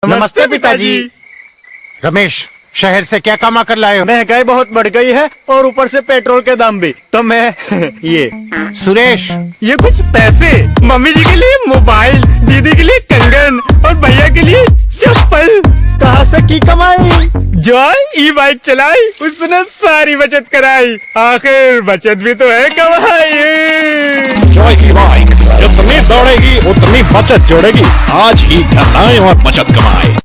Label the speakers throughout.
Speaker 1: नमस्ते पिताजी।
Speaker 2: रमेश, शहर से क्या कमा कर लाए हो?
Speaker 1: महंगाई बहुत बढ़ गई है और ऊपर से पेट्रोल के दाम भी, तो मैं ये।
Speaker 2: सुरेश,
Speaker 3: ये कुछ पैसे मम्मी जी के लिए मोबाइल, दीदी के लिए कंगन और भैया के लिए चप्पल।
Speaker 1: कहाँ से की कमाई?
Speaker 3: जो ई बाइक चलाई उसने सारी बचत कराई, आखिर बचत भी तो है कमाई।
Speaker 4: जॉय की बाइक जितनी दौड़ेगी उतनी बचत जोड़ेगी। आज ही घर आए और बचत कमाए।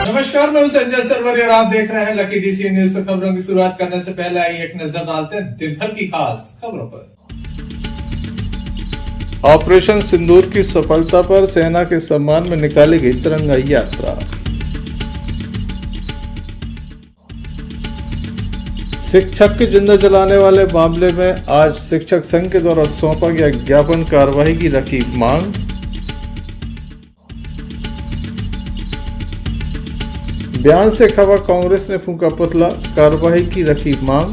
Speaker 5: नमस्कार, मैं हूं संजय सरवरी और आप देख रहे हैं लकी डीसी न्यूज। तो खबरों की शुरुआत करने से पहले आइए एक नजर डालते हैं दिन भर की खास खबरों पर। ऑपरेशन सिंदूर की सफलता पर सेना के सम्मान में निकाली गई तिरंगा यात्रा। शिक्षक की जिंदा जलाने वाले मामले में आज शिक्षक संघ के द्वारा सौंपा गया ज्ञापन, कार्रवाई की रखी मांग। बयान से खबा कांग्रेस ने फूंका पुतला, कार्रवाई की रखी मांग।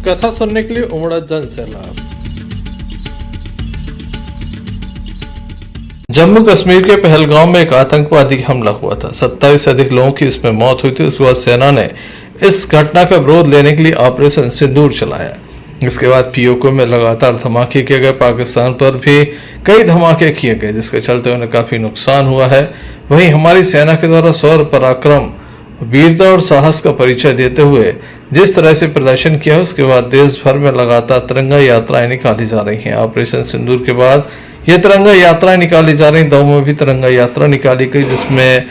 Speaker 5: कथा सुनने के लिए उमड़ा जन सैलाब। जम्मू कश्मीर के पहलगाम में एक आतंकवादी हमला हुआ था। 27 से अधिक लोगों की इसमें मौत हुई थी। उसके बाद सेना ने इस घटना का विरोध लेने के लिए ऑपरेशन सिंदूर चलाया। इसके बाद पीओके में लगातार धमाके किए गए। पाकिस्तान पर भी कई धमाके किए गए, जिसके चलते उन्हें काफी नुकसान हुआ है। वहीं हमारी सेना के द्वारा शौर्य, पराक्रम, वीरता और साहस का परिचय देते हुए जिस तरह से प्रदर्शन किया है, उसके बाद देश भर में लगातार तिरंगा यात्राएं निकाली जा रही हैं। ऑपरेशन सिंदूर के बाद ये तिरंगा यात्राएं निकाली जा रही। दमोह में भी तिरंगा यात्रा निकाली गई, जिसमें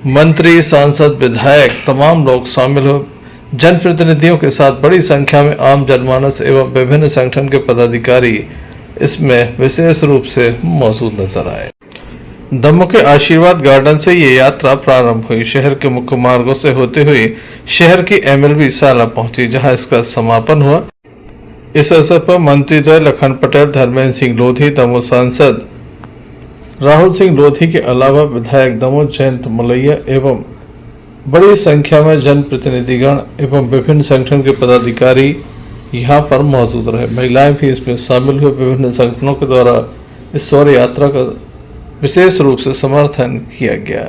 Speaker 5: मंत्री, सांसद, विधायक, तमाम लोग शामिल हुए। जनप्रतिनिधियों के साथ बड़ी संख्या में आम जनमानस एवं विभिन्न संगठन के पदाधिकारी इसमें विशेष रूप से मौजूद नजर आए। दमोह के आशीर्वाद गार्डन से ये यात्रा प्रारंभ हुई। शहर के मुख्य मार्गों से होते हुए शहर की एमएलबी शाला पहुंची, जहां इसका समापन हुआ। इस अवसर पर मंत्री द्वय लखन पटेल, धर्मेंद्र सिंह लोधी, दमोह सांसद राहुल सिंह लोधी के अलावा विधायक दमोह जयंत मलैया एवं बड़ी संख्या में जनप्रतिनिधिगण एवं विभिन्न संगठन के पदाधिकारी यहाँ पर मौजूद रहे। महिलाएं भी इसमें शामिल हुए। विभिन्न संगठनों के द्वारा इस शौर्य यात्रा का विशेष रूप से समर्थन किया गया।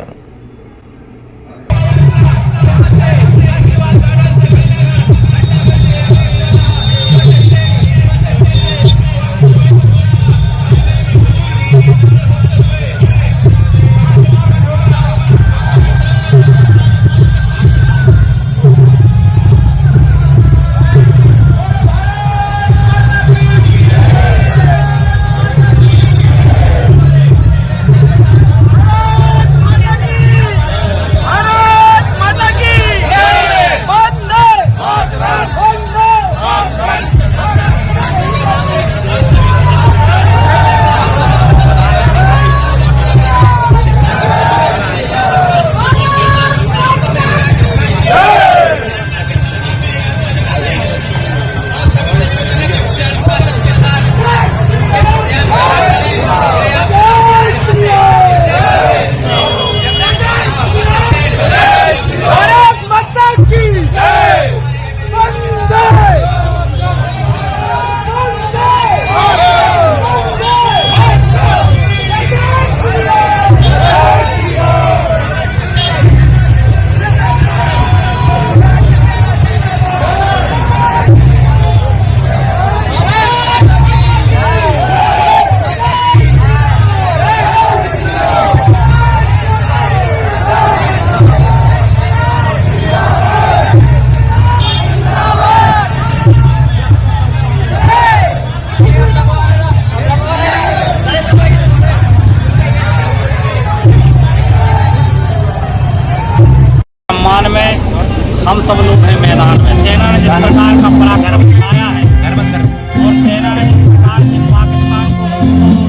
Speaker 6: हम सब लोग हैं मैदान में। सेना ने जिस प्रकार का पराक्रम दिखाया है और सेना ने जिस प्रकार से पाकिस्तान को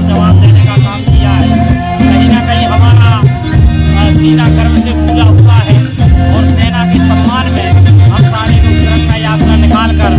Speaker 6: जवाब देने का काम किया है, कहीं ना कहीं हमारा सीना गर्व से पूरा हुआ है। और सेना के सम्मान में हम सारे लोग तिरंगा यात्रा निकाल कर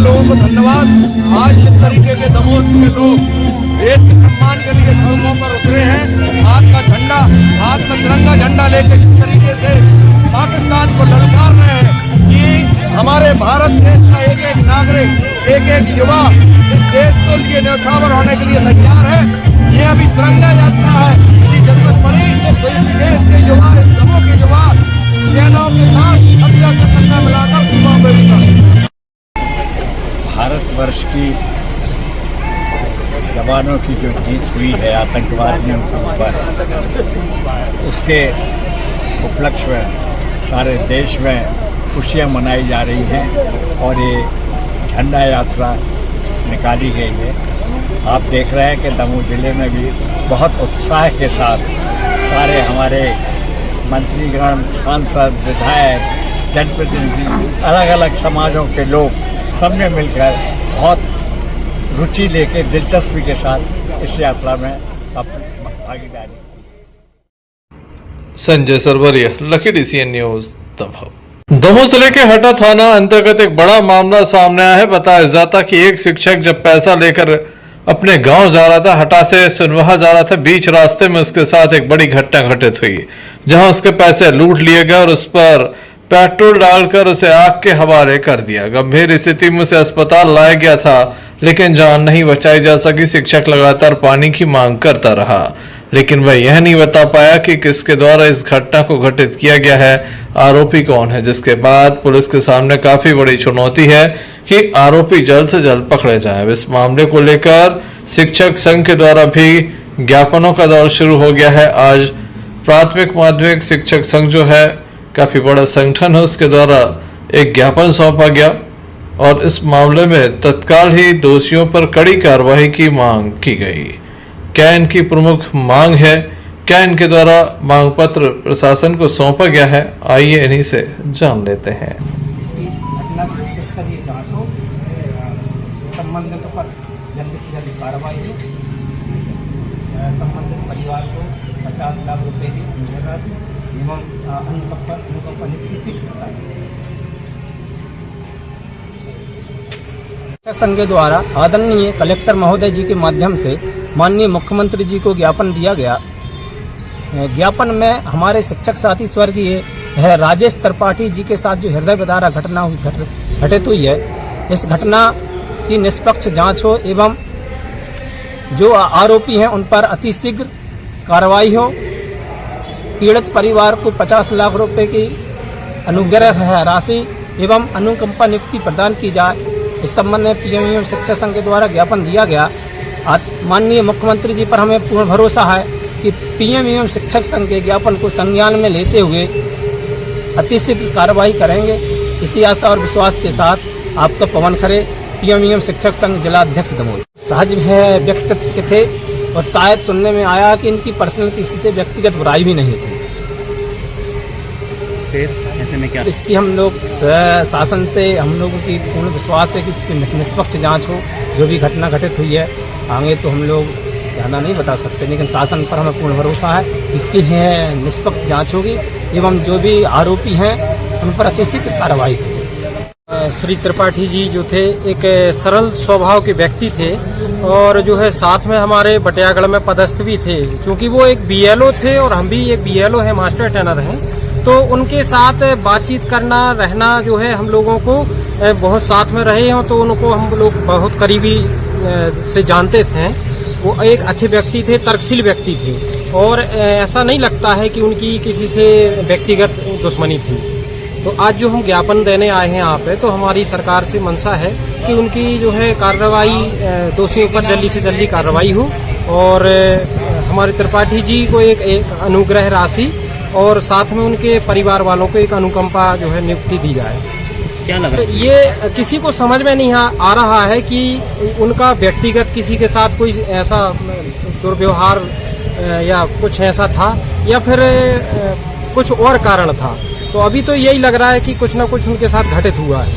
Speaker 7: लोगों को धन्यवाद। आज इस तरीके के दमोह के लोग देश के सम्मान के लिए सड़कों पर उतरे हैं। हाथ में तिरंगा झंडा लेकर जिस तरीके से पाकिस्तान को ललकार रहे हैं कि हमारे भारत देश का एक एक नागरिक, एक एक युवा इस देश के लिए न्यौछावर होने के लिए तैयार है। ये अभी तिरंगा यात्रा है। यदि जरूरत पड़ी तो इस देश के युवा, इस दमोह के युवा सेनाओं के साथ कंधा से कंधा मिलाकर सीमाओं पर उतरे।
Speaker 8: भारतवर्ष की जवानों की जो जीत हुई है आतंकवादियों के ऊपर, उसके उपलक्ष्य में सारे देश में खुशियाँ मनाई जा रही हैं और ये झंडा यात्रा निकाली गई है। आप देख रहे हैं कि दमोह जिले में भी बहुत उत्साह के साथ सारे हमारे मंत्रीगण, सांसद, विधायक, जनप्रतिनिधि, अलग अलग समाजों के लोग सब ने मिलकर बहुत रुचि लेके दिलचस्पी के साथ इस यात्रा में अपनी भागीदारी।
Speaker 5: Sanjay Sarwaria, lucky DCN news, Damoh. Damoh जिले के हटा थाना अंतर्गत एक बड़ा मामला सामने आया है। बताया जाता कि एक शिक्षक जब पैसा लेकर अपने गांव जा रहा था, हटा से सुनवाहा जा रहा था, बीच रास्ते में उसके साथ एक बड़ी घटना घटित हुई जहां उसके पैसे लूट लिए गए और उस पर पेट्रोल डालकर उसे आग के हवाले कर दिया। गंभीर स्थिति में उसे अस्पताल लाया गया था, लेकिन जान नहीं बचाई जा सकी। शिक्षक लगातार पानी की मांग करता रहा, लेकिन वह यह नहीं बता पाया कि किसके द्वारा इस घटना को घटित किया गया है, आरोपी कौन है। जिसके बाद पुलिस के सामने काफी बड़ी चुनौती है कि आरोपी जल्द से जल्द पकड़े जाएं। इस मामले को लेकर शिक्षक संघ के द्वारा भी ज्ञापनों का दौर शुरू हो गया है। आज प्राथमिक माध्यमिक शिक्षक संघ जो है काफी बड़ा संगठन है, उसके द्वारा एक ज्ञापन सौंपा गया और इस मामले में तत्काल ही दोषियों पर कड़ी कार्रवाई की मांग की गई। क्या इनकी प्रमुख मांग है, क्या इनके द्वारा मांग पत्र प्रशासन को सौंपा गया है, आइए इन्हीं से जान लेते हैं।
Speaker 9: इसकी घटना की उच्च स्तरीय जांच हो, संबंधितों पर जल्द से जल्द कार्रवाई हो, संबंधित परिवार को 50 लाख रुपए की अनुग्रह राशि एवं अनुकंपा नियुक्ति से शिक्षक संघ के द्वारा आदरणीय कलेक्टर महोदय जी के माध्यम से माननीय मुख्यमंत्री जी को ज्ञापन दिया गया। ज्ञापन में हमारे शिक्षक साथी स्वर्गीय है राजेश त्रिपाठी जी के साथ जो हृदय विदारक घटना घटित हुई है, इस घटना की निष्पक्ष जांच हो एवं जो आरोपी हैं उन पर अतिशीघ्र कार्रवाई हो। पीड़ित परिवार को 50 लाख रुपए की अनुग्रह राशि एवं अनुकंपा नियुक्ति प्रदान की जाए। इस संबंध में पीएमयू शिक्षक संघ के द्वारा ज्ञापन दिया गया। माननीय मुख्यमंत्री जी पर हमें पूर्ण भरोसा है कि पीएमयू शिक्षक संघ के ज्ञापन को संज्ञान में लेते हुए अतिशीघ्र कार्रवाई करेंगे। इसी आशा और विश्वास के साथ आपका पवन खरे, पीएमयू शिक्षक संघ जिला अध्यक्ष दमोह। सहज है व्यक्तित्व के थे और शायद सुनने में आया कि इनकी पर्सनल किसी से व्यक्तिगत बुराई भी नहीं थी।
Speaker 6: ऐसे में क्या
Speaker 9: इसकी हम लोग शासन से हम लोगों की पूर्ण विश्वास है कि इसकी निष्पक्ष जांच हो। जो भी घटना घटित हुई है आगे तो हम लोग ज़्यादा नहीं बता सकते, लेकिन शासन पर हमें पूर्ण भरोसा है इसकी निष्पक्ष जांच होगी एवं जो भी आरोपी हैं उन पर अतिशीघ्र कार्रवाई होगी।
Speaker 10: श्री त्रिपाठी जी जो थे एक सरल स्वभाव के व्यक्ति थे और जो है साथ में हमारे बटियागढ़ में पदस्थ भी थे। क्योंकि वो एक BLO थे और हम भी एक BLO है, मास्टर ट्रेनर हैं, तो उनके साथ बातचीत करना रहना जो है हम लोगों को बहुत साथ में रहे हों तो उनको हम लोग बहुत करीबी से जानते थे। वो एक अच्छे व्यक्ति थे, तर्कशील व्यक्ति थे और ऐसा नहीं लगता है कि उनकी किसी से व्यक्तिगत दुश्मनी थी। तो आज जो हम ज्ञापन देने आए हैं यहाँ पे, तो हमारी सरकार से मंशा है कि उनकी जो है कार्रवाई, दोषियों पर जल्दी से जल्दी कार्रवाई हो और हमारे त्रिपाठी जी को एक अनुग्रह राशि और साथ में उनके परिवार वालों को एक अनुकंपा जो है नियुक्ति दी जाए।
Speaker 6: क्या लग रहा है?
Speaker 10: ये किसी को समझ में नहीं आ रहा है कि उनका व्यक्तिगत किसी के साथ कोई ऐसा दुर्व्यवहार या कुछ ऐसा था या फिर कुछ और कारण था। तो अभी तो यही लग रहा है कि कुछ न कुछ उनके साथ घटित हुआ है।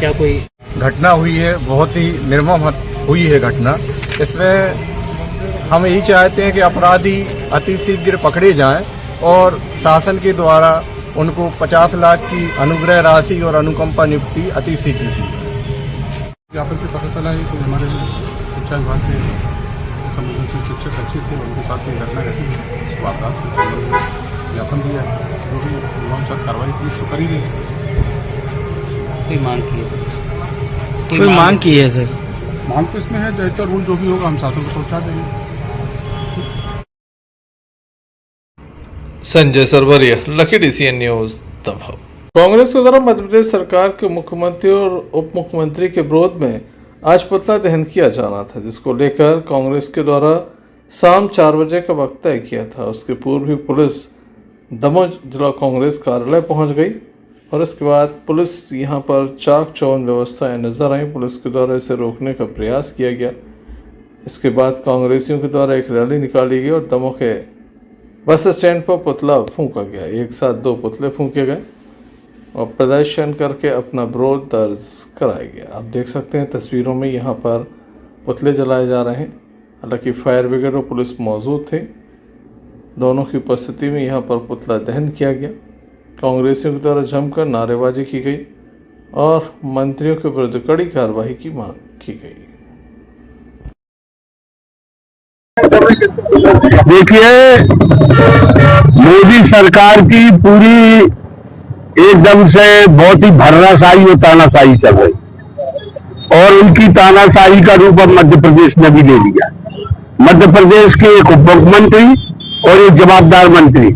Speaker 6: क्या कोई
Speaker 11: घटना हुई है, बहुत ही निर्मम हुई है घटना। इसमें हम यही चाहते हैं कि अपराधी अतिशीघ्र पकड़े जाएं और शासन के द्वारा उनको 50 लाख की अनुग्रह राशि और अनुकंपा नियुक्ति अतिशीघ्र की। ज्ञापन से पता चला है कि हमारे शिक्षा विभाग के संवेदनशील शिक्षक अच्छे थे, उनके साथ ये घटना घटी है। वारदात के संबंध में ज्ञापन दिया है, जो भी अनुसार कार्रवाई पुलिस तो कर ही रही है।
Speaker 6: कोई मांग की है सर?
Speaker 11: मांग तो इसमें है, बेहतर रूल जो भी होगा हम शासन को पहुँचा देंगे।
Speaker 5: Sanjay Sarwaria, lucky DCN news, Damoh. Congress के द्वारा मध्य प्रदेश सरकार के मुख्यमंत्री और उप मुख्यमंत्री के विरोध में आज पुतला दहन किया जाना था, जिसको लेकर कांग्रेस के द्वारा शाम 4 बजे का वक्त तय किया था। उसके पूर्व ही पुलिस दमोह जिला कांग्रेस कार्यालय पहुंच गई और इसके बाद पुलिस यहां पर चाक चौबंद व्यवस्थाएं नजर आई। पुलिस के द्वारा इसे रोकने का प्रयास किया गया। इसके बाद कांग्रेसियों के द्वारा एक रैली निकाली गई और दमोह के बस स्टैंड पर पुतला फूंका गया। एक साथ 2 पुतले फूंके गए और प्रदर्शन करके अपना विरोध दर्ज कराया गया। आप देख सकते हैं तस्वीरों में यहाँ पर पुतले जलाए जा रहे हैं। हालांकि फायर ब्रिगेड और पुलिस मौजूद थे, दोनों की उपस्थिति में यहाँ पर पुतला दहन किया गया। कांग्रेसियों के द्वारा जमकर नारेबाजी की गई और मंत्रियों के विरुद्ध कड़ी कार्रवाई की मांग की गई।
Speaker 12: देखिए, मोदी सरकार की पूरी एकदम से बहुत ही भर्राशाही और तानाशाही चल रही और उनकी तानाशाही का रूप अब मध्य प्रदेश ने भी ले लिया। मध्य प्रदेश के एक उप मुख्यमंत्री और एक जवाबदार मंत्री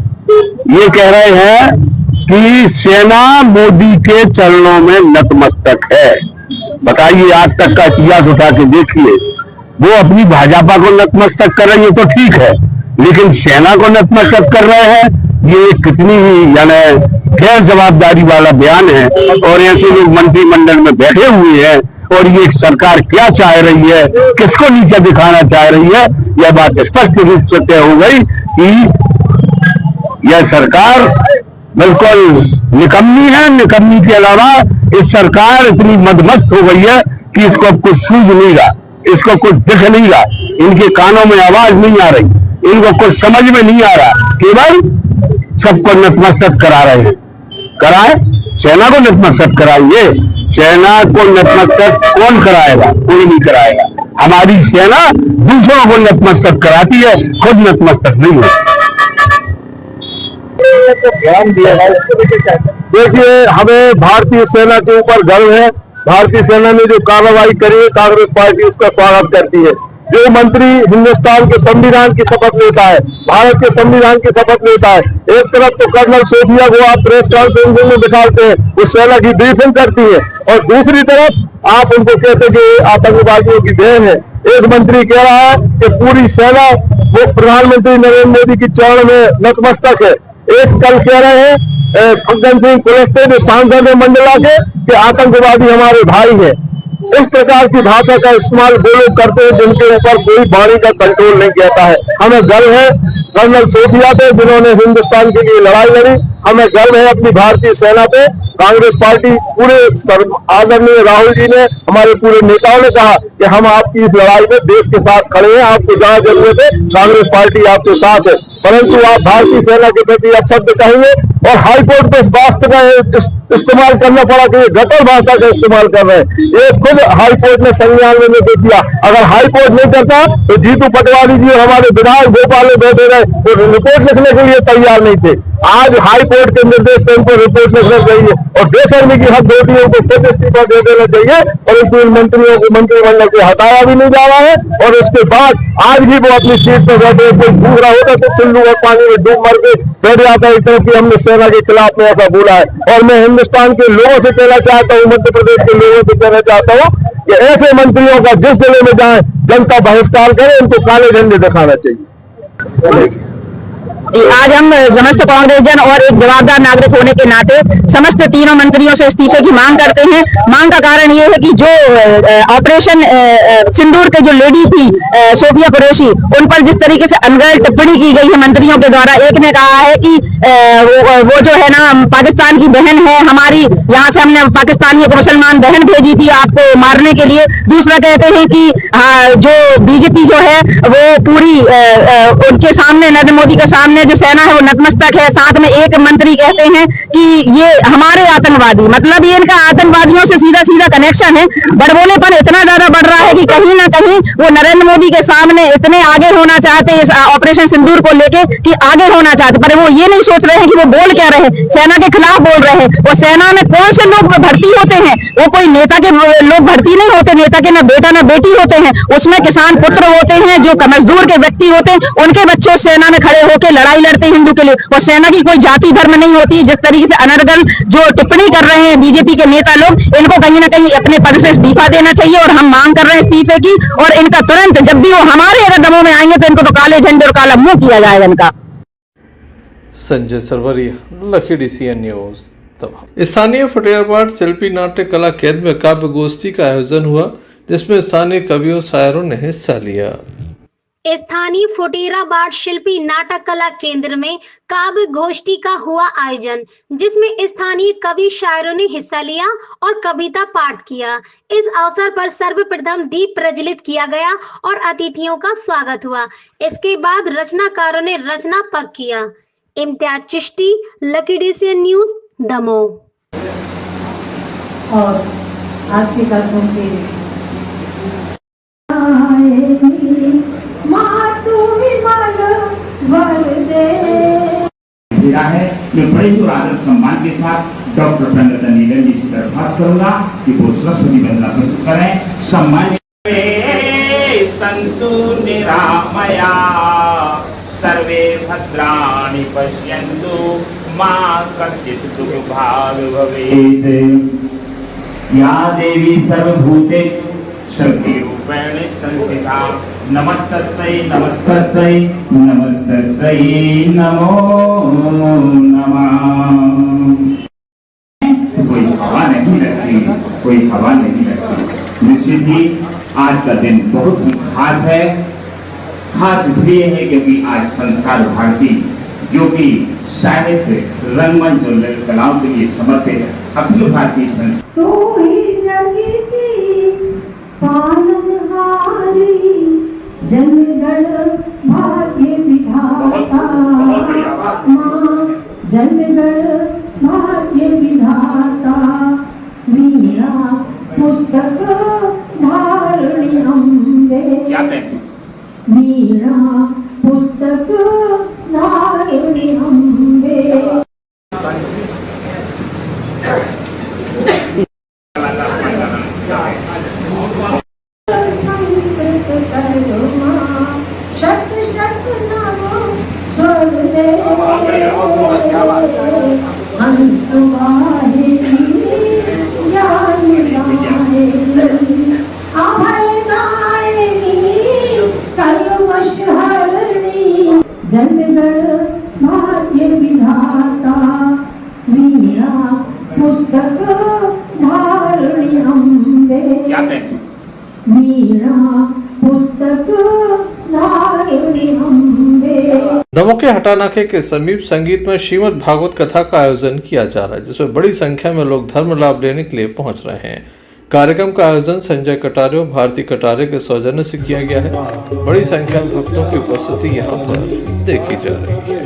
Speaker 12: ये कह रहे हैं कि सेना मोदी के चरणों में नतमस्तक है। बताइए, आज तक का इतिहास उठा के देखिए, वो अपनी भाजपा को नतमस्तक कर रही है तो ठीक है, लेकिन सेना को नतमस्तक कर रहे हैं, ये कितनी ही यानी गैर जवाबदारी वाला बयान है। और ऐसे लोग मंत्रिमंडल में बैठे हुए हैं और ये सरकार क्या चाह रही है, किसको नीचे दिखाना चाह रही है, यह बात स्पष्ट रूप से तय हो गई कि यह सरकार बिल्कुल निकम्मी है। निकम्मी के अलावा इस सरकार इतनी मदमस्त हो गई है कि इसको अब कुछ सूझ नहीं रहा, इसको कुछ दिख नहीं रहा, इनके कानों में आवाज नहीं आ रही, इनको कुछ समझ में नहीं आ रहा, केवल सबको नतमस्तक करा रहे हैं। कराए, सेना को नतमस्तक कराइए। सेना को नतमस्तक कौन कराएगा? कोई नहीं कराएगा। हमारी सेना दूसरों को नतमस्तक कराती है, खुद नतमस्तक नहीं होती। देखिए, हमें भारतीय सेना के ऊपर गर्व है। भारतीय सेना ने जो कार्रवाई करी है, कांग्रेस पार्टी उसका स्वागत करती है। जो मंत्री हिंदुस्तान के संविधान की शपथ लेता है, भारत के संविधान की शपथ लेता है, एक तरफ तो कर्नल सोफिया को आप प्रेस कॉन्फ्रेंसिंग में दिखाते हैं, उस सेना की ब्रीफिंग करती है, और दूसरी तरफ आप उनको कहते हैं कि आतंकवादियों की देन है। एक मंत्री कह रहा है कि पूरी सेना वो प्रधानमंत्री नरेंद्र मोदी की चरण में नतमस्तक है। एक कल कह रहे हैं फग्गन सिंह कुलस्ते जो सांसद है मंडला के, कि आतंकवादी हमारे भाई हैं। इस प्रकार की भाषा का इस्तेमाल वो लोग करते हैं जिनके ऊपर कोई वाणी का कंट्रोल नहीं कहता है। हमें गर्व है कर्नल सोफिया पे, जिन्होंने हिंदुस्तान के लिए लड़ाई लड़ी। हमें गर्व है अपनी भारतीय सेना पे। कांग्रेस पार्टी पूरे आदरणीय राहुल जी ने, हमारे पूरे नेताओं ने कहा कि हम आपकी इस लड़ाई में देश के साथ खड़े हैं, आपको जहां जरूरत है कांग्रेस पार्टी आपके साथ है। परंतु आप भारतीय सेना के प्रति अपशब्द कहेंगे और हाईकोर्ट पे इस बात का इस्तेमाल करना पड़ा कि ये गटर भाषा का इस्तेमाल कर रहे हैं। ये खुद हाईकोर्ट ने संज्ञान में लेके दिया। अगर हाईकोर्ट नहीं करता तो जीतू पटवारी जी और हमारे विधायक भोपाल में बैठे रहे तो रिपोर्ट लिखने के लिए तैयार नहीं थे। आज हाईकोर्ट के निर्देश पर इनको रिपोर्ट लिखना चाहिए और बेशर्मी की हद होती है, उनको खुद इस्तीफा दे देना चाहिए। परंतु इन मंत्रियों को मंत्रिमंडल से हटाया भी नहीं जा रहा है और उसके बाद आज भी वो अपनी सीट पर बैठे, कोई भूख रहा होता तो चुल्लू और पानी में डूब मर के बैठ जाता है। इस तरह की हमने सेना के खिलाफ में ऐसा बोला है और मैं हिंदुस्तान के लोगों से कहना चाहता हूँ, मध्य प्रदेश के लोगों से कहना चाहता हूँ कि ऐसे मंत्रियों का जिस जिले में जाए जनता बहिष्कार करे, उनको काले झंडे दिखाना चाहिए।
Speaker 13: आज हम समस्त कांग्रेस जन और एक जवाबदार नागरिक होने के नाते समस्त तीनों मंत्रियों से इस्तीफे की मांग करते हैं। मांग का कारण ये है कि जो ऑपरेशन सिंदूर के जो लेडी थी सोफिया कुरैशी, उन पर जिस तरीके से अनगढ़ टिप्पणी की गई है मंत्रियों के द्वारा। एक ने कहा है कि वो जो है ना पाकिस्तान की बहन है हमारी, यहाँ से हमने पाकिस्तानी एक मुसलमान बहन भेजी थी आपको मारने के लिए। दूसरा कहते हैं कि जो बीजेपी जो है वो पूरी उनके सामने, नरेंद्र मोदी के सामने अन्य जो सेना है वो नतमस्तक है। साथ में एक मंत्री कहते हैं कि ये हमारे आतंकवादी, मतलब ये इनका आतंकवादियों से सीधा सीधा कनेक्शन है। बड़बोलेपन इतना ज्यादा बढ़ रहा है कि कहीं ना कहीं वो नरेंद्र मोदी के सामने इतने आगे होना चाहते हैं इस ऑपरेशन सिंदूर को लेके कि आगे होना चाहते, पर वो ये नहीं सोच रहे हैं कि वो बोल क्या रहे, सेना के खिलाफ बोल रहे हैं। वो सेना में कौन से लोग भर्ती होते हैं, वो कोई नेता के लोग भर्ती नहीं होते, नेता के ना बेटा ना बेटी होते हैं, उसमें किसान पुत्र होते हैं, जो मजदूर के व्यक्ति होते हैं, उनके बच्चे उस सेना में खड़े होकर लड़ाई लड़ते हैं हिंदू के लिए। और सेना की कोई जाति धर्म नहीं होती। जिस तरीके से अनर्गल जो टिप्पणी कर रहे हैं बीजेपी के नेता लोग, इनको कहीं ना कहीं अपने पद से इस्तीफा देना चाहिए और हम मांग कर रहे हैं इस्तीफे की। और इनका तुरंत जब भी वो हमारे अगर दमों में आएंगे तो इनको तो काले झंडे और काला मुंह किया जाएगा इनका।
Speaker 5: संजय सरवरिया, लखी DCN न्यूज। स्थानीय फतेहाबाद शिल्पी नाट्य कला केंद्र में काव्य गोष्ठी का आयोजन हुआ, जिसमें स्थानीय कवियों शायरों ने हिस्सा लिया।
Speaker 14: स्थानीय फतेहाबाद शिल्पी नाटक कला केंद्र में काव्य गोष्ठी का हुआ आयोजन, जिसमें स्थानीय कवि शायरों ने हिस्सा लिया और कविता पाठ किया। इस अवसर पर सर्वप्रथम दीप प्रज्वलित किया गया और अतिथियों का स्वागत हुआ। इसके बाद रचनाकारों ने रचना पक किया। Imtiaz Chishti, lucky DCN news, Damoh.
Speaker 15: और आज के कार्यक्रम के
Speaker 16: है मैं बड़े ही आदर सम्मान के साथ डॉक्टर प्रणता नीलम जी से दरख्वास्त करूंगा कि वो सरस्वती वंदना प्रस्तुत करें। सम्मान संतु निरामया सर्वे भद्राणि पश्यन्तु मा कश्चित् दुर्भाग् भवेत्। या देवी सर्वभूतेषु शक्तिरूपेण संस्थिता नमस्तस्यै नमस्तस्यै नमस्तस्यै नमो नमः। कोई हवा नहीं लगती, कोई हवा नहीं लगती। निश्चित ही आज का दिन बहुत ही खास है। खास इसलिए है क्योंकि आज संस्कार भारती, जो कि साहित्य रंगमंच और ललित कलाओं के लिए समर्पित है, अखिल भारतीय संस्था
Speaker 15: पालनहारी जनगण भाग्य विधाता माँ, जनगण भाग्य विधाता वीणा पुस्तक धारणी अम्बे, वीणा पुस्तक धारणी अम्बे। शत शत नमो स्वर्दे हंस वाहिनी ज्ञान दायिनी अभय दायिनी कल्मष हरणी जनगण भाग्य विधाता वीणा पुस्तक धारणी अम्बे, वीणा पुस्तक धारणी अम्बे।
Speaker 5: दमोह के हटानाके के समीप संगीत में श्रीमद् भागवत कथा का आयोजन किया जा रहा है, जिसमें बड़ी संख्या में लोग धर्म लाभ लेने के लिए पहुंच रहे हैं। कार्यक्रम का आयोजन संजय कटारे और भारती कटारे के सौजन्य से किया गया है। बड़ी संख्या में भक्तों की उपस्थिति यहाँ पर देखी जा रही है।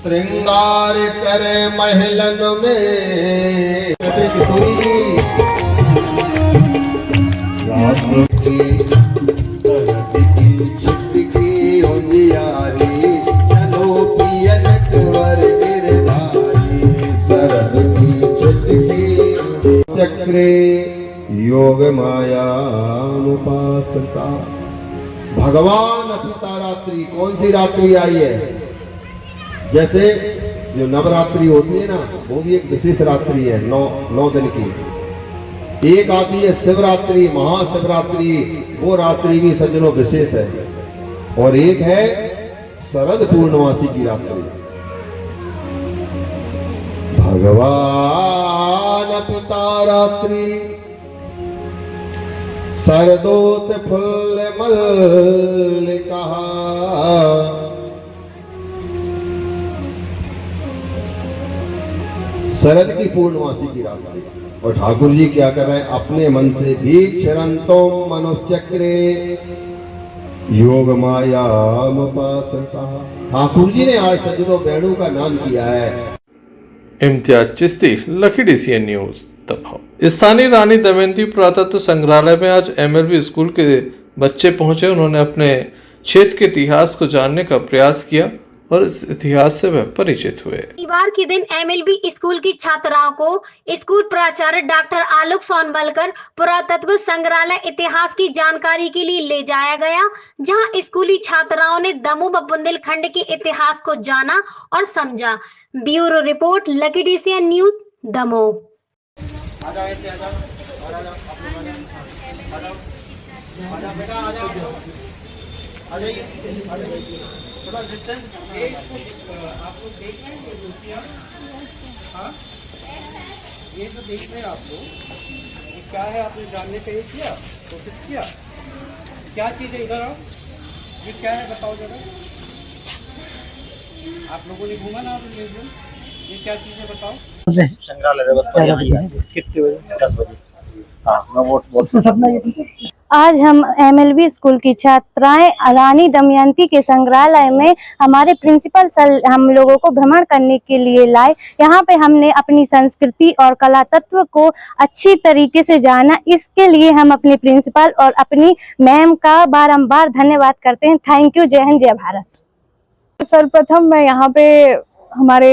Speaker 17: श्रृंगार करे महलन में चक्रे योग माया उपासता। भगवान पिता रात्रि, कौन सी रात्रि आई है? जैसे जो नवरात्रि होती है ना, वो भी एक विशेष रात्रि है, 9 दिन की। एक आती है शिवरात्रि, महाशिवरात्रि, वो रात्रि भी सज्जनों विशेष है। और एक है शरद पूर्णमासी की रात्रि। भगवान पिता रात्रि सरदोत फुल्ल मल्लिका शरद की पूर्णमासी की रात और ठाकुर जी क्या कर रहे हैं, अपने मन से भी क्षरंतो मनुष्यक्रे योग मायाम उपासता। ठाकुर जी ने आज सज्जनों बहनों का नाम किया है।
Speaker 5: Imtiaz Chishti, lucky DCN news दबाव। स्थानीय रानी दमयंती पुरातत्व संग्रहालय में आज MLB स्कूल के बच्चे पहुंचे। उन्होंने अपने क्षेत्र के इतिहास को जानने का प्रयास किया और इस इतिहास से वह परिचित हुए।
Speaker 14: शनिवार के दिन MLB स्कूल की छात्राओं को स्कूल प्राचार्य डॉक्टर आलोक सोनवलकर पुरातत्व संग्रहालय इतिहास की जानकारी के लिए ले जाया गया, जहां स्कूली छात्राओं ने दमोह व बुंदेलखंड के इतिहास को जाना और समझा। Bureau report, lucky DCN news Damoh.
Speaker 18: थोड़ा डिस्टेंस आप लोग देख रहे हैं ये मूर्तियाँ, हाँ ये जो देख रहे हैं आप लोग, ये क्या है आपने जानने का ये किया, कोशिश किया, क्या चीज़ है? इधर आओ, ये क्या है बताओ जरा। आप लोगों ने घूमा ना म्यूजियम, ये क्या चीज़ है बताओ।
Speaker 19: संग्रहालय दिवस कितने बजे? 10 बजे। हाँ मैं वोट
Speaker 20: आज हम MLB स्कूल की छात्राएं रानी दमयंती के संग्रहालय में हमारे प्रिंसिपल सर हम लोगों को भ्रमण करने के लिए लाए। यहाँ पे हमने अपनी संस्कृति और कला तत्व को अच्छी तरीके से जाना। इसके लिए हम अपने प्रिंसिपल और अपनी मैम का बारंबार धन्यवाद करते हैं। Thank you. जय हिंद, जय भारत।
Speaker 21: सर्वप्रथम मैं यहाँ पे हमारे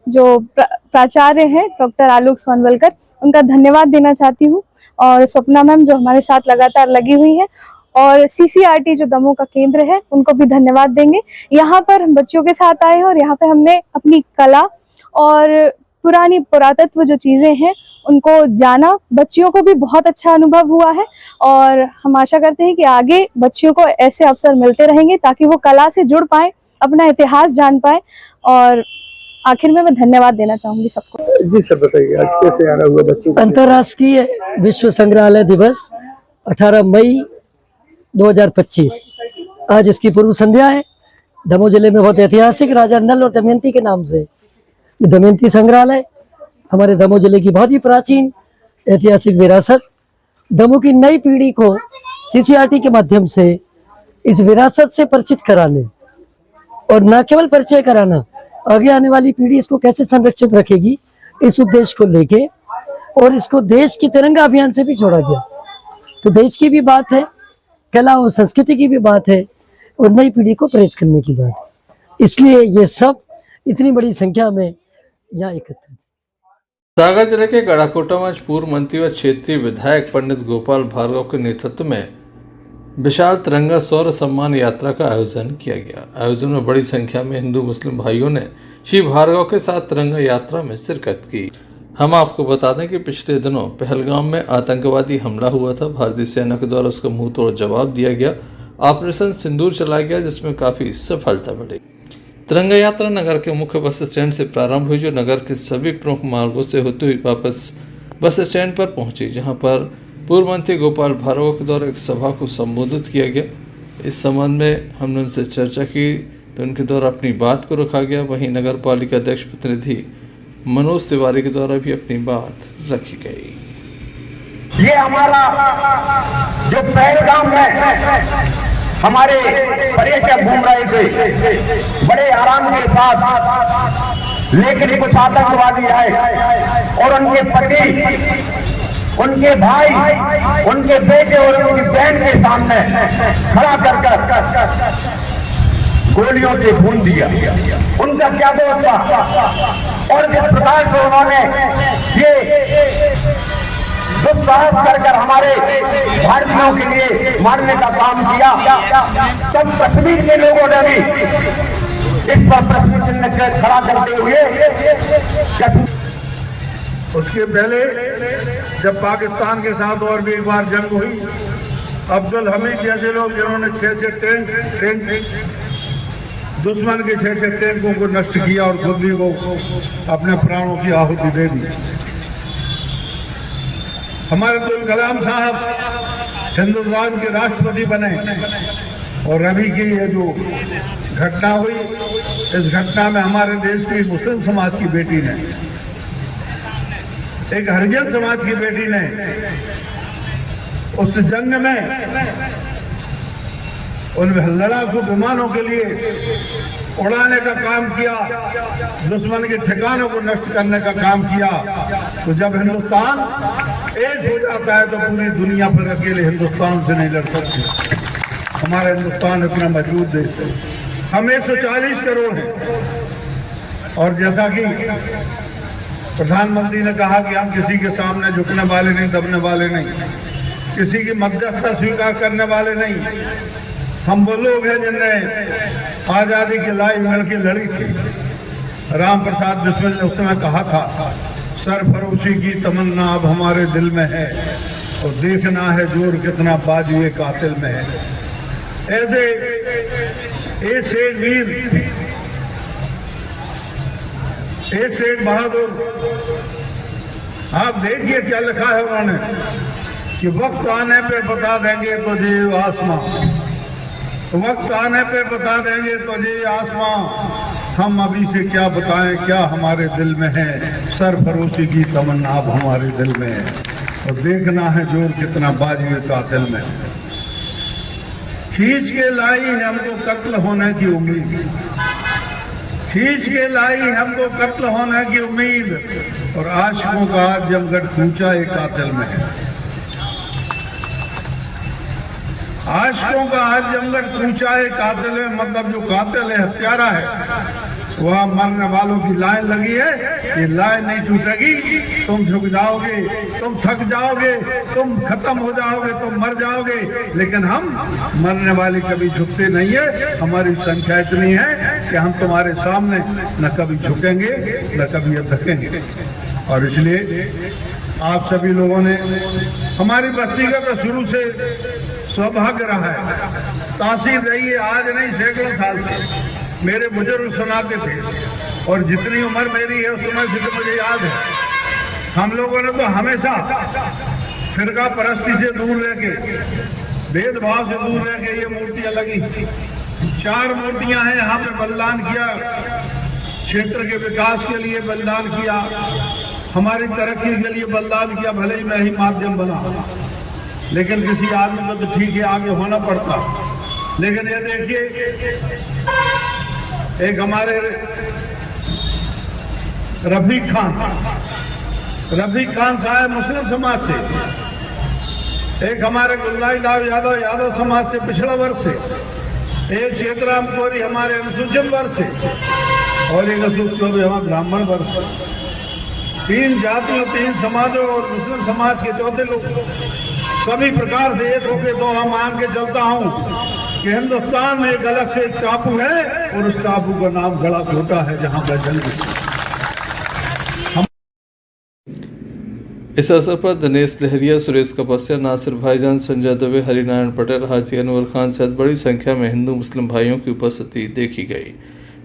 Speaker 21: जो प्राचार्य हैं डॉक्टर आलोक सोनवलकर, उनका धन्यवाद देना चाहती हूँ, और स्वप्ना मैम जो हमारे साथ लगातार लगी हुई है, और CCRT जो दमोह का केंद्र है उनको भी धन्यवाद देंगे। यहाँ पर हम बच्चों के साथ आए हैं और यहाँ पे हमने अपनी कला और पुरानी पुरातत्व जो चीज़ें हैं उनको जाना। बच्चियों को भी बहुत अच्छा अनुभव हुआ है और हम आशा करते हैं कि आगे बच्चियों को ऐसे अवसर मिलते रहेंगे ताकि वो कला से जुड़ पाए, अपना इतिहास जान पाए। और आखिर में मैं धन्यवाद देना चाहूंगी सबको।
Speaker 22: जी सर बताइए आज कैसे आना हुआ बच्चों को?
Speaker 23: अंतर्राष्ट्रीय विश्व संग्रहालय दिवस 18 मई 2025 आज इसकी पूर्व संध्या है। दमोह जिले में बहुत ऐतिहासिक राजा नल और दमयंती के नाम से दमयंती संग्रहालय हमारे दमोह जिले की बहुत ही प्राचीन ऐतिहासिक विरासत, दमोह की नई पीढ़ी को CCRT के माध्यम से इस विरासत से परिचित कराने और न केवल परिचय कराना, आगे आने वाली पीढ़ी इसको कैसे संरक्षित रखेगी, इस उद्देश्य को लेके और इसको देश की तिरंगा अभियान से भी जोड़ा गया। तो देश की भी बात है, कला और संस्कृति की भी बात है और नई पीढ़ी को प्रेरित करने की बात है। इसलिए ये सब इतनी बड़ी संख्या में यहाँ एकत्रित।
Speaker 5: सागर जिले के गढ़ाकोटा में आज पूर्व मंत्री व क्षेत्रीय विधायक पंडित गोपाल भार्गव के नेतृत्व में विशाल तिरंगा शौर्य सम्मान यात्रा का आयोजन किया गया। आयोजन में बड़ी संख्या में हिंदू मुस्लिम भाइयों ने श्री भार्गव के साथ तिरंगा यात्रा में शिरकत की। हम आपको बता दें कि पिछले दिनों पहलगाम में आतंकवादी हमला हुआ था। भारतीय सेना के द्वारा उसका मुंह तोड़ जवाब दिया गया। ऑपरेशन सिंदूर चलाया गया जिसमें काफी सफलता मिली। तिरंगा यात्रा नगर के मुख्य बस स्टैंड से प्रारंभ हुई, जो नगर के सभी प्रमुख मार्गों से होते हुए वापस बस स्टैंड पर पहुंची, जहां पर पूर्व मंत्री गोपाल भार्गव के द्वारा एक सभा को संबोधित किया गया। इस संबंध में हमने उनसे चर्चा की तो उनके द्वारा अपनी बात को रखा गया। वहीं नगर पालिका अध्यक्ष प्रतिनिधि मनोज तिवारी के द्वारा भी अपनी बात रखी गई।
Speaker 24: ये हमारा जो पहलगाम है, हमारे पर्यटक घूम रहे थे बड़े आराम के साथ, लेकिन कुछ आतंकवादी आए और उनके पति, उनके भाई, उनके बेटे और उनकी बहन के सामने खड़ा कर गोलियों से भून दिया। उनका क्या दोष था? और जिस प्रकार से उन्होंने ये दुस्साहस कर हमारे भारतीयों के लिए मारने का काम किया, तब कश्मीर के लोगों ने भी इस पर प्रश्न चिन्ह खड़ा करते हुए।
Speaker 22: उसके पहले जब पाकिस्तान के साथ और भी एक बार जंग हुई, अब्दुल हमीद जैसे लोग जिन्होंने 6 टैंक दुश्मन के 6 टैंकों को नष्ट किया और खुद भी वो अपने प्राणों की आहुति दे दी। हमारे अब्दुल कलाम साहब हिंदुस्तान के राष्ट्रपति बने। और अभी की ये जो घटना हुई, इस घटना में हमारे देश की मुस्लिम समाज की बेटी ने, एक हरिजन समाज की बेटी ने उस जंग में उन लड़ाकू विमानों के लिए उड़ाने का काम किया, दुश्मन के ठिकानों को नष्ट करने का काम किया। तो जब हिंदुस्तान एक हो जाता है तो पूरी दुनिया पर अकेले हिंदुस्तान से नहीं लड़ सकते। हमारा हिंदुस्तान इतना मजबूत देश है। हम 140 करोड़ हैं और जैसा कि प्रधानमंत्री ने कहा कि हम किसी के सामने झुकने वाले नहीं, दबने वाले नहीं, किसी की मध्यस्थता स्वीकार करने वाले नहीं। हम वो लोग हैं जिनने आजादी की लड़ाई मिलकर लड़ी थी। राम प्रसाद बिस्मिल ने उस समय कहा था, सरफरोशी की तमन्ना अब हमारे दिल में है और देखना है जोर कितना बाजुए कातिल में है। ऐसे एक से एक वीर, एक से एक बहादुर। आप देखिए क्या लिखा है उन्होंने कि वक्त आने पे बता देंगे तुझे आसमां, वक्त आने पे बता देंगे तुझे आसमां, हम अभी से क्या बताएं क्या हमारे दिल में है। सरफरोशी की तमन्ना अब हमारे दिल में है और देखना है जोर कितना बाजुए कातिल में। खींच के लाई हमको कत्ल होने की उम्मीद, खींच के लाई हमको कत्ल होने की उम्मीद, और आशिकों का आज जमगढ़ कूचा एक कातिल में है। आशिकों का आज जमगढ़ कूचा है कातिल है, मतलब जो कातिल है, हत्यारा है, वह मरने वालों की लाइन लगी है। ये लाइन नहीं टूटेगी, तुम झुक जाओगे, तुम थक जाओगे, तुम खत्म हो जाओगे, तुम मर जाओगे, लेकिन हम मरने वाले कभी झुकते नहीं है। हमारी संख्या इतनी है कि हम तुम्हारे सामने न कभी झुकेंगे न कभी धकेंगे। और इसलिए आप सभी लोगों ने, हमारी बस्ती का तो शुरू से सौभाग्य रहा है, तासीर रही है, आज नहीं सैकड़ों साल से। मेरे बुजुर्ग सुनाते थे और जितनी उम्र मेरी है उस समय से तो मुझे याद है, हम लोगों ने तो हमेशा फिरका परस्ती से दूर रह के, भेदभाव से दूर रह के ये मूर्तियां लगी। 4 मूर्तियां हैं यहाँ पे, बलिदान किया, क्षेत्र के विकास के लिए बलिदान किया, हमारी तरक्की के लिए बलिदान किया। भले ही मैं ही माध्यम बना, लेकिन किसी आदमी को तो ठीक है आगे होना पड़ता। लेकिन ये देखिए, एक हमारे रफीक खान साहब मुस्लिम समाज से, एक हमारे गुलनाई लाल यादव समाज से, पिछड़ा वर्ग से, एक चेतराम कोरी हमारे अनुसूचित वर्ग से, और एक अशोक चौबे हमारे ब्राह्मण वर्ग से। 3 जातियों, 3 समाजों और मुस्लिम समाज के चौथे लोग सभी प्रकार से एक होके तो हम मान के चलता हूँ कि हिंदुस्तान में एक अलग से एक टापू है और उस टापू का नाम गड़ा कोटा है, जहाँ पर जंग।
Speaker 5: इस अवसर पर दिनेश लहरिया, सुरेश कपस्या, नासिर भाईजान, संजय दवे, हरिनारायण पटेल, हाजी अनवर खान सहित बड़ी संख्या में हिंदू मुस्लिम भाइयों की उपस्थिति देखी गई।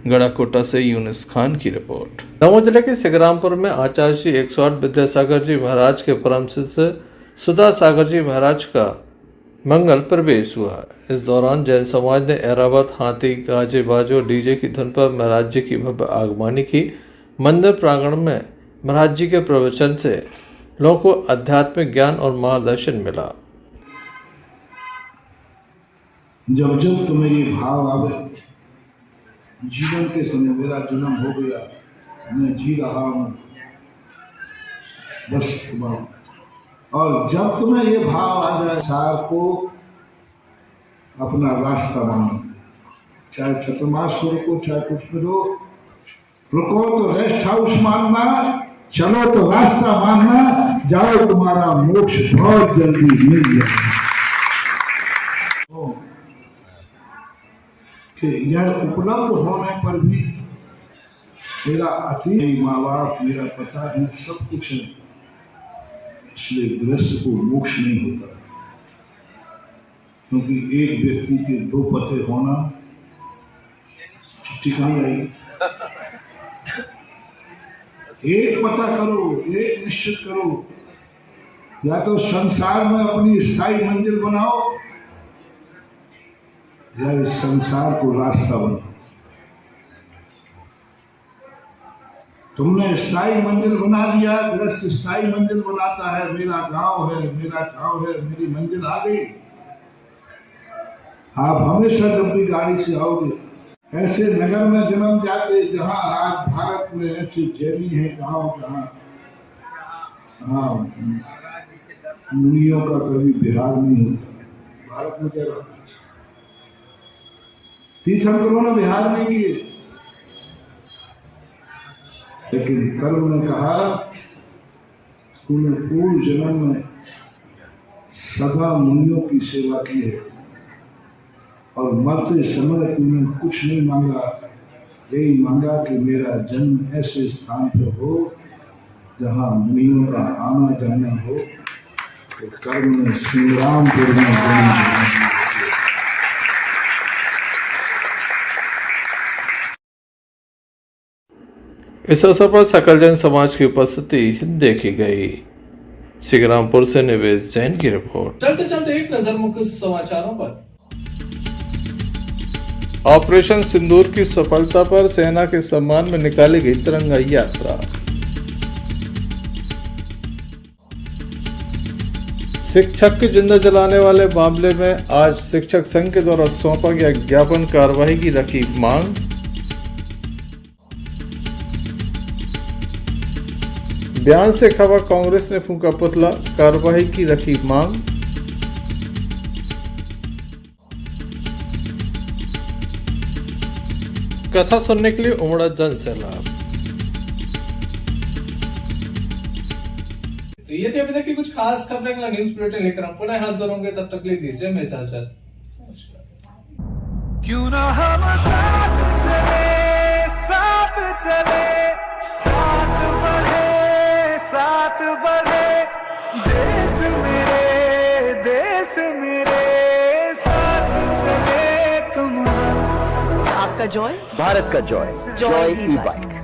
Speaker 5: गड़ाकोटा से यूनिस खान की रिपोर्ट। दमोह जिले के सिगरामपुर में आचार्य श्री 108 विद्यासागर जी महाराज के परम शिष्य सुधा सागर जी महाराज का मंगल प्रवेश हुआ। इस दौरान जैन समाज ने एरावत, हाथी, गाजे बाजो, डीजे की धुन पर महाराज जी की भव्य आगमनी की। मंदिर प्रांगण में महाराज जी के प्रवचन से लोगों को आध्यात्मिक ज्ञान और मार्गदर्शन मिला।
Speaker 1: जब जब तुम्हें ये भाव आवे, जीवन के समय मेरा जन्म हो गया, मैं जी रहा हूं, बस तुम्हारा। और जब तुम्हें ये भाव आ जाए, सार को अपना रास्ता मानो, चाहे चतुर्मास को रुको, चाहे कुछ भी रुको तो रेस्ट हाउस मानना, चलो तो रास्ता मानना, जाओ तुम्हारा मोक्ष बहुत जल्दी मिल जाए। कि यह उपलब्ध होने पर भी मेरा अतीत, माँ बाप, मेरा पता है, सब कुछ है, इसलिए गृहस्थ को मोक्ष नहीं होता। क्योंकि एक व्यक्ति के 2 पते होना चिट्ठी कहाँ आई? एक पता करो, एक निश्चित करो, या तो संसार में अपनी स्थायी मंजिल बनाओ या इस संसार को रास्ता बनाओ। तुमने स्थायी मंजिल बना लिया, गृहस्थ स्थायी मंजिल बनाता है, मेरा गांव है, मेरा गांव है, मेरी मंजिल आ गई। आप हमेशा जब भी गाड़ी से आओगे ऐसे नगर में जन्म जाते जहां आज भारत में ऐसी जैनी है गांव जहां मुनियों का कभी बिहार नहीं होता। भारत में क्या रहा, तीर्थंकरों ने बिहार नहीं किए, लेकिन कर्म ने कहा तूने पूर्व जन्म में सदा मुनियों की सेवा की है और मरते समय तूने कुछ नहीं मांगा, यही मांगा कि मेरा जन्म ऐसे स्थान पर हो जहां मुनियों का आना जाना हो। तो कर्म ने श्रीरामपुर में
Speaker 5: इस अवसर पर सकल जन समाज की उपस्थिति देखी गई। सिंगरामपुर से निवेश जैन की रिपोर्ट।
Speaker 2: चलते चलते एक नजर मुख्य समाचारों पर।
Speaker 5: ऑपरेशन सिंदूर की सफलता पर सेना के सम्मान में निकाली गई तिरंगा यात्रा। शिक्षक की जिंदा जलाने वाले मामले में आज शिक्षक संघ के द्वारा सौंपा गया ज्ञापन, कार्रवाई की रखी मांग। बयान से खबा कांग्रेस ने फूंका पुतला, कार्रवाई की रखी मांग। कथा सुनने के लिए उमड़ा जन सैलाब।
Speaker 2: तो ये थे अभी तक की कुछ खास खबरें। अगला न्यूज बुलेटिन लेकर हम पुनः हाजिर होंगे, तब तक ले दीजिए मैं इजाजत।
Speaker 3: क्यों ना हम साथ चले, साथ चले, साथ बढ़े, साथ बढ़े, देश मेरे साथ चले तुम।
Speaker 4: आपका जॉय,
Speaker 3: भारत का जॉय, जॉय ई बाइक।